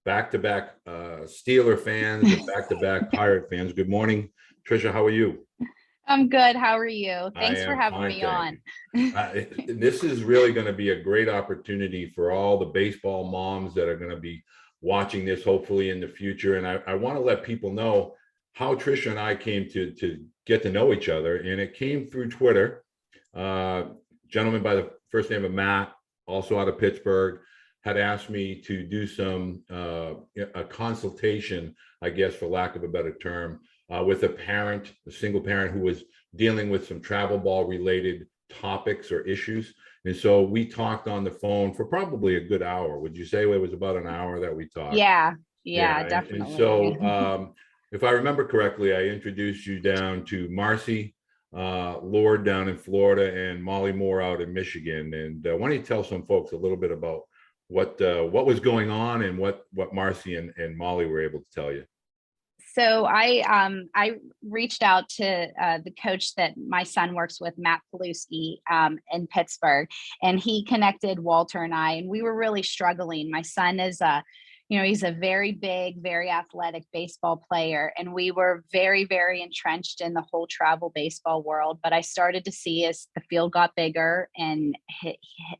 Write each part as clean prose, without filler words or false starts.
back-to-back Steeler fans and back-to-back Pirate fans. Good morning, Trisha. How are you? I'm good. How are you? I Thanks for am having fine, me thank on. you. This is really going to be a great opportunity for all the baseball moms that are going to be watching this, hopefully in the future. And I want to let people know how Trisha and I came to get to know each other, and it came through Twitter. Gentleman by the first name of Matt, also out of Pittsburgh, had asked me to do some a consultation, I guess, for lack of a better term, with a single parent who was dealing with some travel ball related topics or issues. And so we talked on the phone for probably a good hour. Would you say it was about an hour that we talked? Yeah, And definitely. so if I remember correctly, I introduced you down to Marcy Lord down in Florida and Molly Moore out in Michigan. And why don't you tell some folks a little bit about what was going on and what Marcy and Molly were able to tell you? So I reached out to the coach that my son works with, Matt Paluski, in Pittsburgh, and he connected Walter and I, and we were really struggling. My son is he's a very big, very athletic baseball player, and we were very, very entrenched in the whole travel baseball world. But I started to see as the field got bigger and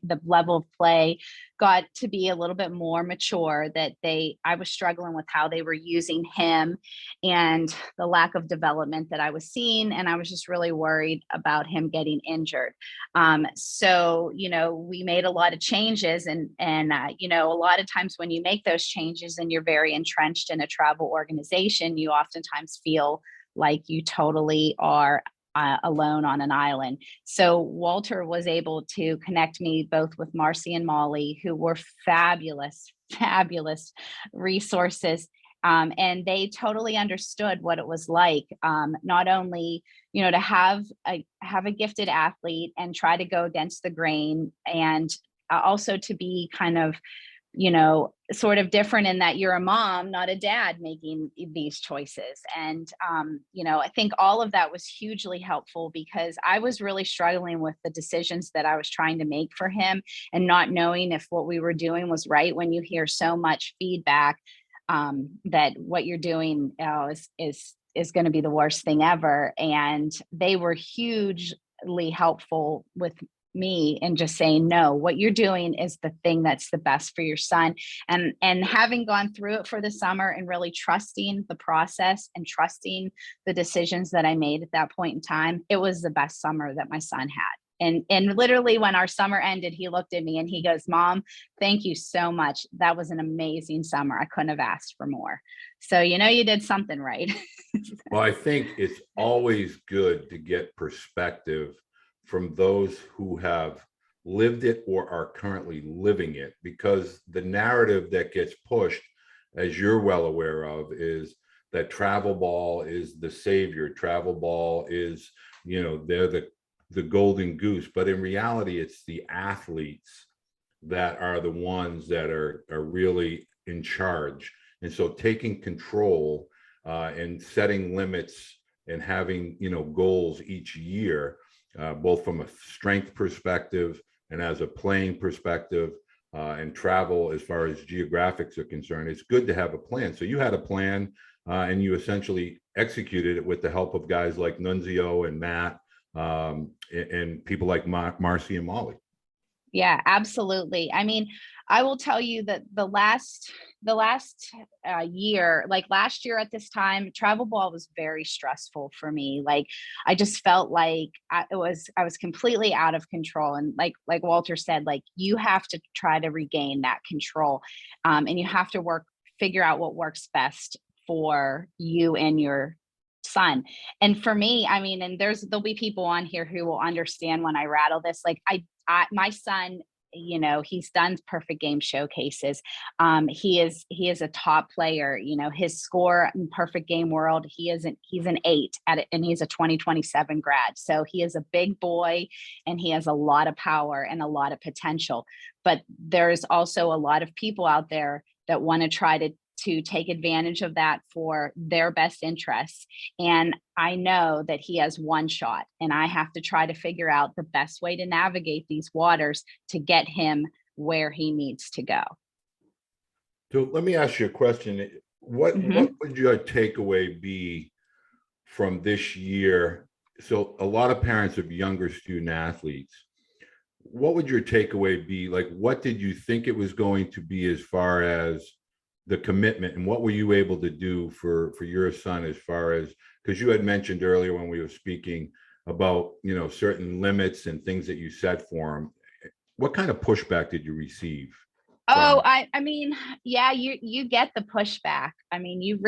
the level of play got to be a little bit more mature, that I was struggling with how they were using him and the lack of development that I was seeing. And I was just really worried about him getting injured. So, we made a lot of changes, and a lot of times when you make those changes and you're very entrenched in a travel organization, you oftentimes feel like you totally are alone on an island. So Walter was able to connect me both with Marcy and Molly, who were fabulous resources. And they totally understood what it was like, not only, to have a gifted athlete and try to go against the grain, and also to be kind of, sort of different in that you're a mom, not a dad, making these choices. And, I think all of that was hugely helpful, because I was really struggling with the decisions that I was trying to make for him and not knowing if what we were doing was right. When you hear so much feedback, that what you're doing is going to be the worst thing ever. And they were hugely helpful with me and just saying, no, what you're doing is the thing that's the best for your son. And having gone through it for the summer and really trusting the process and trusting the decisions that I made at that point in time, it was the best summer that my son had. And literally when our summer ended, he looked at me and he goes, "Mom, thank you so much. That was an amazing summer. I couldn't have asked for more." So, you did something right. Well, I think it's always good to get perspective from those who have lived it or are currently living it, because the narrative that gets pushed, as you're well aware of, is that travel ball is the savior. Travel ball is, they're the golden goose. But in reality, it's the athletes that are the ones that are really in charge. And so taking control and setting limits and having, goals each year, both from a strength perspective and as a playing perspective, and travel as far as geographics are concerned, it's good to have a plan. So you had a plan, and you essentially executed it with the help of guys like Nunzio and Matt, and people like Marcy and Molly. Yeah, absolutely. I mean, I will tell you that the last year, like last year at this time, travel ball was very stressful for me. Like, I just felt like I was completely out of control. And like Walter said, like, you have to try to regain that control, and you have to figure out what works best for you and your son. And for me, I mean, and there'll be people on here who will understand when I rattle this. Like, my son, he's done perfect game showcases. He is a top player. His score in perfect game world, he's an 8 at it, and he's a 2027 grad. So he is a big boy, and he has a lot of power and a lot of potential. But there's also a lot of people out there that want to try to take advantage of that for their best interests. And I know that he has one shot, and I have to try to figure out the best way to navigate these waters to get him where he needs to go. So let me ask you a question. What Mhm. would your takeaway be from this year? So a lot of parents of younger student athletes, what would your takeaway be? Like, what did you think it was going to be as far as the commitment, and what were you able to do for your son as far as, because you had mentioned earlier when we were speaking about, certain limits and things that you set for him. What kind of pushback did you receive Oh, from? I mean, yeah, you get the pushback. I mean,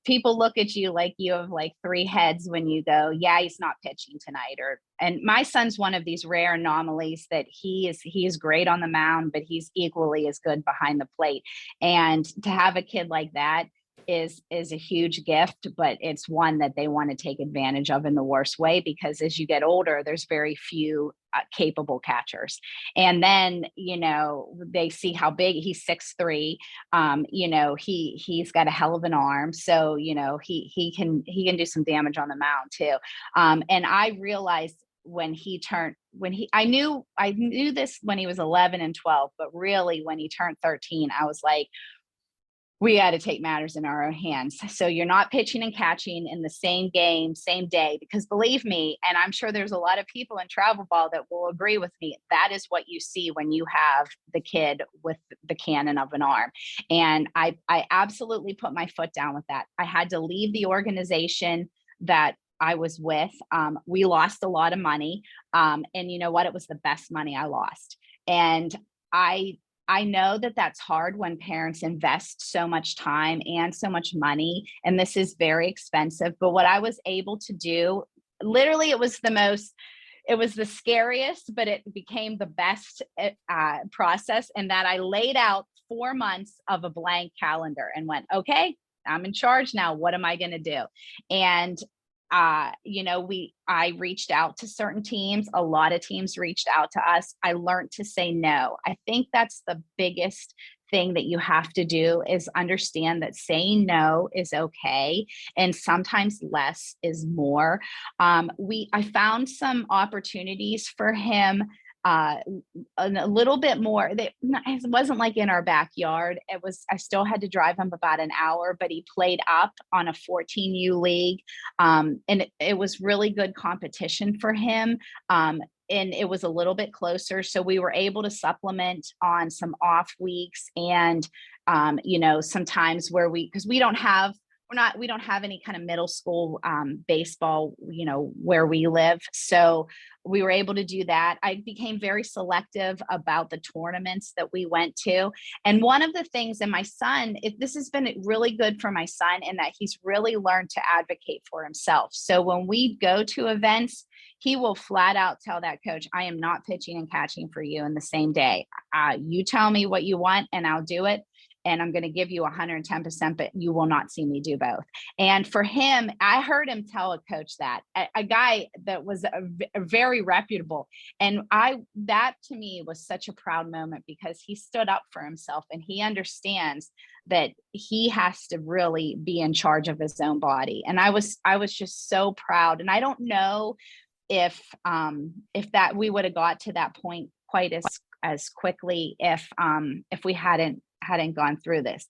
people look at you like you have like three heads when you go, yeah, he's not pitching tonight. Or and my son's one of these rare anomalies that he is great on the mound, but he's equally as good behind the plate. And to have a kid like that is a huge gift, but it's one that they want to take advantage of in the worst way, because as you get older, there's very few capable catchers. And then they see how big he's 6'3". He's got a hell of an arm, so he can do some damage on the mound too. And I realized when he I knew this when he was 11 and 12, but really when he turned 13, I was like, we got to take matters in our own hands. So you're not pitching and catching in the same game, same day, because believe me, and I'm sure there's a lot of people in travel ball that will agree with me, that is what you see when you have the kid with the cannon of an arm. And I absolutely put my foot down with that. I had to leave the organization that I was with. We lost a lot of money. And you know what? It was the best money I lost. And I I know that that's hard when parents invest so much time and so much money, and this is very expensive. But what I was able to do, literally, it was the scariest, but it became the best process. And that I laid out 4 months of a blank calendar and went, okay, I'm in charge now. What am I going to do? And I reached out to certain teams. A lot of teams reached out to us. I learned to say no. I think that's the biggest thing that you have to do, is understand that saying no is okay, and sometimes less is more. I found some opportunities for him, uh, a little bit more. It wasn't like in our backyard. I still had to drive him about an hour, but he played up on a 14U league. And it was really good competition for him. And it was a little bit closer. So we were able to supplement on some off weeks, and, sometimes because we don't have any kind of middle school baseball, where we live. So we were able to do that. I became very selective about the tournaments that we went to. And one of the things, and this has been really good for my son, in that he's really learned to advocate for himself. So when we go to events, he will flat out tell that coach, I am not pitching and catching for you in the same day. You tell me what you want and I'll do it. And I'm going to give you 110%, but you will not see me do both. And for him, I heard him tell a coach that, a guy that was a very reputable. And that to me was such a proud moment, because he stood up for himself and he understands that he has to really be in charge of his own body. And I was just so proud. And I don't know if that we would have got to that point quite as quickly if we hadn't gone through this.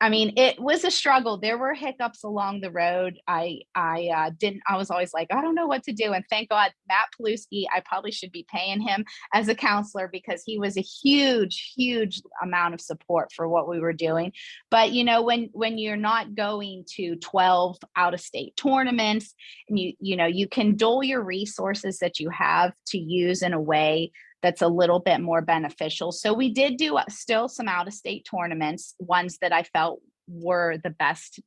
I mean, it was a struggle. There were hiccups along the road. I was always like, I don't know what to do. And thank God, Matt Paluski, I probably should be paying him as a counselor, because he was a huge, huge amount of support for what we were doing. But when you're not going to 12 out of state tournaments, and you can dole your resources that you have to use in a way that's a little bit more beneficial. So we did do still some out of state tournaments, ones that I felt were the best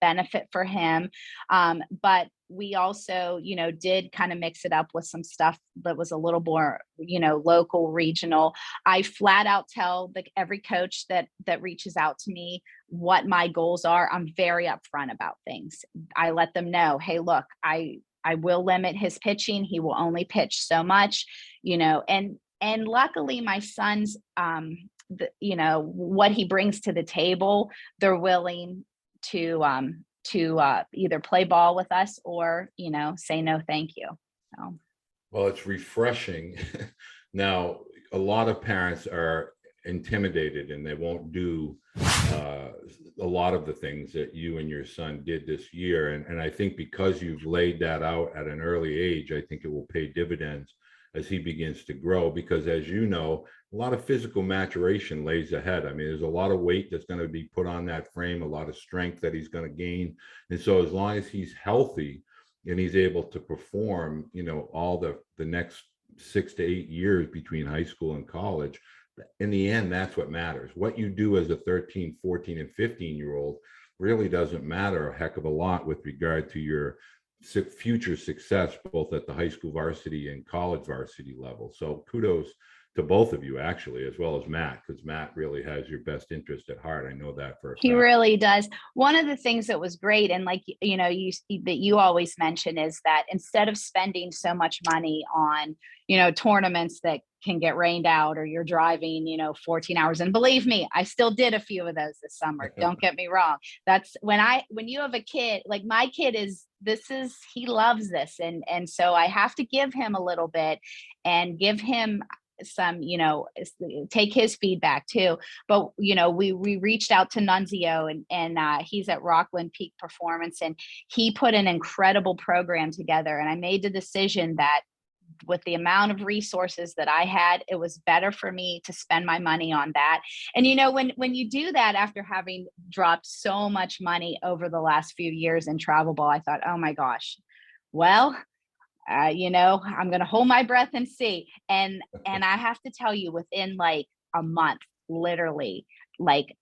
benefit for him. But we also, did kind of mix it up with some stuff that was a little more, local, regional. I flat out tell every coach that reaches out to me what my goals are. I'm very upfront about things. I let them know, hey, look, I will limit his pitching. He will only pitch so much, and luckily my son's, what he brings to the table, they're willing to either play ball with us or, say no, thank you. So. Well, it's refreshing. Now, a lot of parents are intimidated, and they won't do a lot of the things that you and your son did this year. And I think because you've laid that out at an early age, I think it will pay dividends as he begins to grow, because as you know, a lot of physical maturation lays ahead. I mean, there's a lot of weight that's going to be put on that frame, a lot of strength that he's going to gain. And so as long as he's healthy and he's able to perform, all the next 6 to 8 years between high school and college, in the end, that's what matters. What you do as a 13, 14, and 15-year-old really doesn't matter a heck of a lot with regard to your future success, both at the high school varsity and college varsity level. So kudos to both of you, actually, as well as Matt, because Matt really has your best interest at heart. I know that for a fact. He really does. One of the things that was great, and like, that you always mention, is that instead of spending so much money on, tournaments that can get rained out, or you're driving, 14 hours. And believe me, I still did a few of those this summer. Don't get me wrong. That's when you have a kid, like my kid he loves this. And so I have to give him a little bit and give him some, take his feedback too. But, we reached out to Nunzio, and he's at Rockland Peak Performance, and he put an incredible program together. And I made the decision that with the amount of resources that I had, it was better for me to spend my money on that. And, when you do that, after having dropped so much money over the last few years in travel ball, I thought, oh my gosh, well, I'm going to hold my breath and see. And I have to tell you, within like a month, literally, like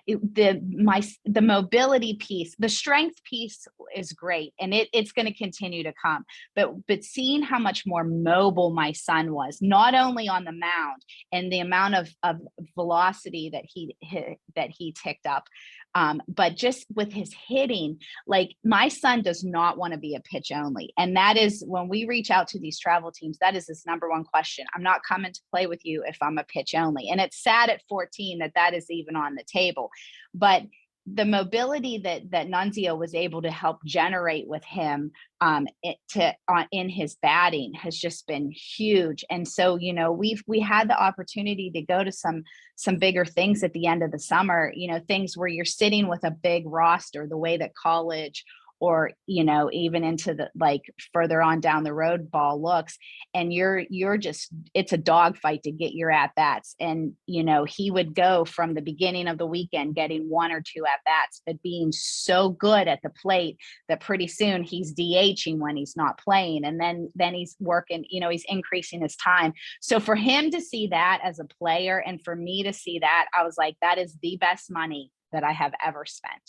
the mobility piece, the strength piece is great, and it's going to continue to come. But seeing how much more mobile my son was, not only on the mound and the amount of velocity that he ticked up, but just with his hitting, like my son does not want to be a pitch only. And that is, when we reach out to these travel teams, that is his number one question. I'm not coming to play with you if I'm a pitch only. And it's sad at 14 that is even on the table. But the mobility that Nunzio was able to help generate with him in his batting has just been huge. And so, we had the opportunity to go to some bigger things at the end of the summer, things where you're sitting with a big roster, the way that college, or, even into the, like, further on down the road ball looks, and you're just, it's a dogfight to get your at bats. And, he would go from the beginning of the weekend getting 1 or 2 at bats, but being so good at the plate that pretty soon he's DHing when he's not playing. And then he's working, he's increasing his time. So for him to see that as a player, and for me to see that, I was like, that is the best money that I have ever spent.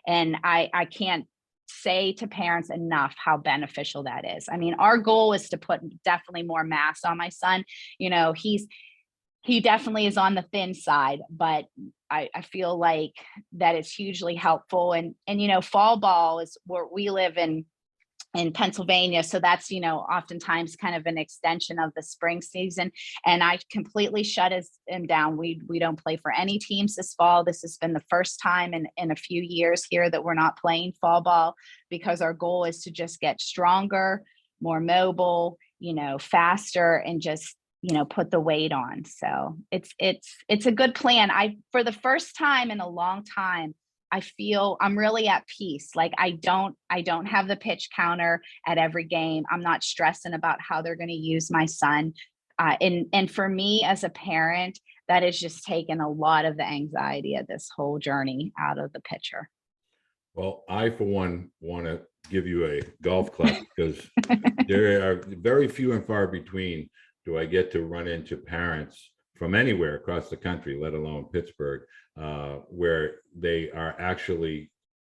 And I can't say to parents enough how beneficial that is. I mean, our goal is to put definitely more mass on my son. He definitely is on the thin side, but I feel like that is hugely helpful. And fall ball is where we live in Pennsylvania. So that's, oftentimes kind of an extension of the spring season. And I completely shut him down. We don't play for any teams this fall. This has been the first time in a few years here that we're not playing fall ball, because our goal is to just get stronger, more mobile, faster, and just, put the weight on. So it's a good plan. For the first time in a long time, I feel I'm really at peace. Like I don't have the pitch counter at every game. I'm not stressing about how they're going to use my son. And for me as a parent, that has just taken a lot of the anxiety of this whole journey out of the picture. Well, I, for one, want to give you a golf clap, because there are very few and far between do I get to run into parents from anywhere across the country, let alone Pittsburgh, where they are actually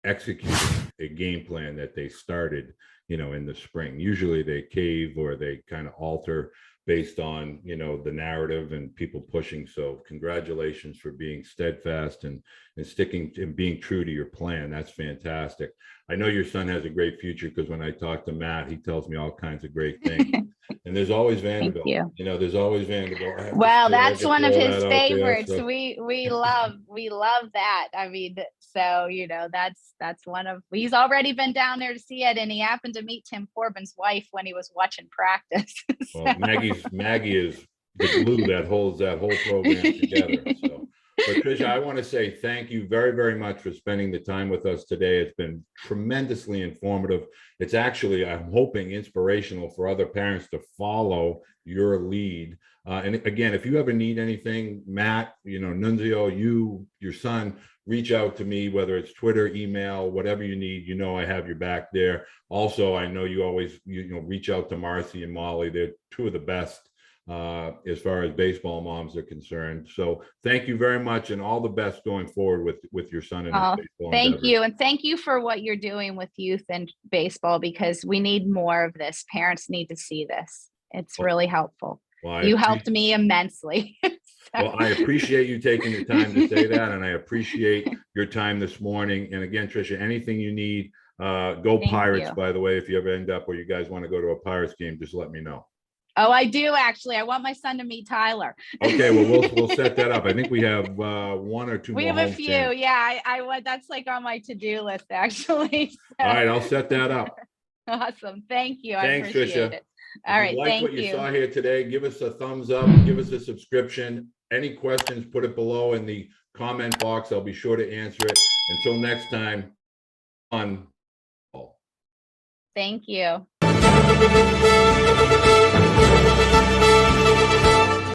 executing a game plan that they started, in the spring. Usually they cave, or they kind of alter based on, the narrative and people pushing. So congratulations for being steadfast and sticking and being true to your plan. That's fantastic. I know your son has a great future, because when I talk to Matt, he tells me all kinds of great things. And there's always Vanderbilt. There's always Vanderbilt. Well, that's one of his favorites. So. We love that. I mean, so that's one of, he's already been down there to see it, and he happened to meet Tim Corbin's wife when he was watching practice. So. Well, Maggie is the glue that holds that whole program together. So, but Tricia, I want to say thank you very, very much for spending the time with us today. It's been tremendously informative. It's actually, I'm hoping, inspirational for other parents to follow your lead. And again, if you ever need anything, Matt, Nunzio, your son, reach out to me, whether it's Twitter, email, whatever you need. I have your back there. Also, I know you always, reach out to Marcy and Molly. They're two of the best as far as baseball moms are concerned. So thank you very much, and all the best going forward with your son and his baseball thank endeavors. you. And thank you for what you're doing with youth and baseball, because we need more of this. Parents need to see this. It's really helpful. Well, you helped me immensely. Well, I appreciate you taking the time to say that, and I appreciate your time this morning. And again, Tricia, anything you need, go Pirates, by the way. If you ever end up where you guys want to go to a Pirates game, just let me know. Oh, I do, actually. I want my son to meet Tyler. Okay, well, we'll set that up. I think we have one or two more. We have a few. Yeah, I that's like on my to-do list, actually. So. All right, I'll set that up. Awesome. Thank you. Thanks, I appreciate Tricia. it. All right, thank you. What you saw here today, give us a thumbs up, give us a subscription. Any questions, put it below in the comment box. I'll be sure to answer it. Until next time, on. Thank you.